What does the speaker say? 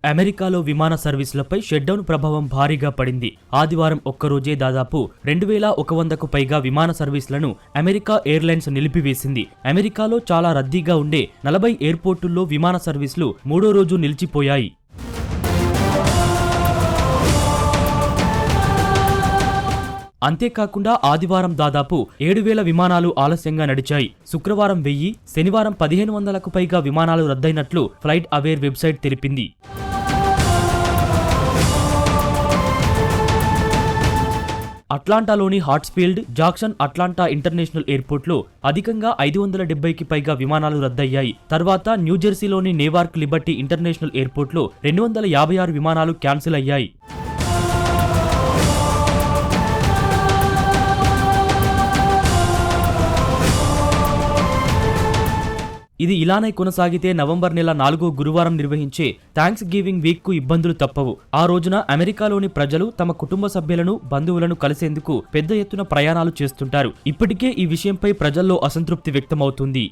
అమెరికాలో విమాన సర్వీసులపై షట్డౌన్ ప్రభావం భారీగా పడింది. ఆదివారం ఒక్కరోజే దాదాపు 2100కు పైగా విమాన సర్వీసులను అమెరికా ఎయిర్లైన్స్ నిలిపివేసింది. అమెరికాలో చాలా రద్దీగా ఉండే 40 ఎయిర్పోర్టుల్లో విమాన సర్వీసులు మూడో రోజు నిలిచిపోయాయి. అంతేకాకుండా ఆదివారం దాదాపు 7000 విమానాలు ఆలస్యంగా నడిచాయి. శుక్రవారం 1000, శనివారం 1500కు పైగా విమానాలు రద్దయినట్లు ఫ్లైట్ అవేర్ వెబ్సైట్ తెలిపింది. అట్లాంటాలోని హాట్స్ఫీల్డ్, జాక్సన్ అట్లాంటా ఇంటర్నేషనల్ ఎయిర్పోర్ట్లో అధికంగా 570కి పైగా విమానాలు రద్దయ్యాయి. తర్వాత న్యూజెర్సీలోని నేవార్క్ లిబర్టీ ఇంటర్నేషనల్ ఎయిర్పోర్ట్లో 256 విమానాలు క్యాన్సిల్ అయ్యాయి. ఇది ఇలానే కొనసాగితే నవంబర్ నెల 4వ గురువారం నిర్వహించే థాంక్స్ గివింగ్ వీక్ కు ఇబ్బందులు తప్పవు. ఆ రోజున అమెరికాలోని ప్రజలు తమ కుటుంబ సభ్యులను, బంధువులను కలిసేందుకు పెద్ద ఎత్తున ప్రయాణాలు చేస్తుంటారు. ఇప్పటికే ఈ విషయంపై ప్రజల్లో అసంతృప్తి వ్యక్తమవుతుంది.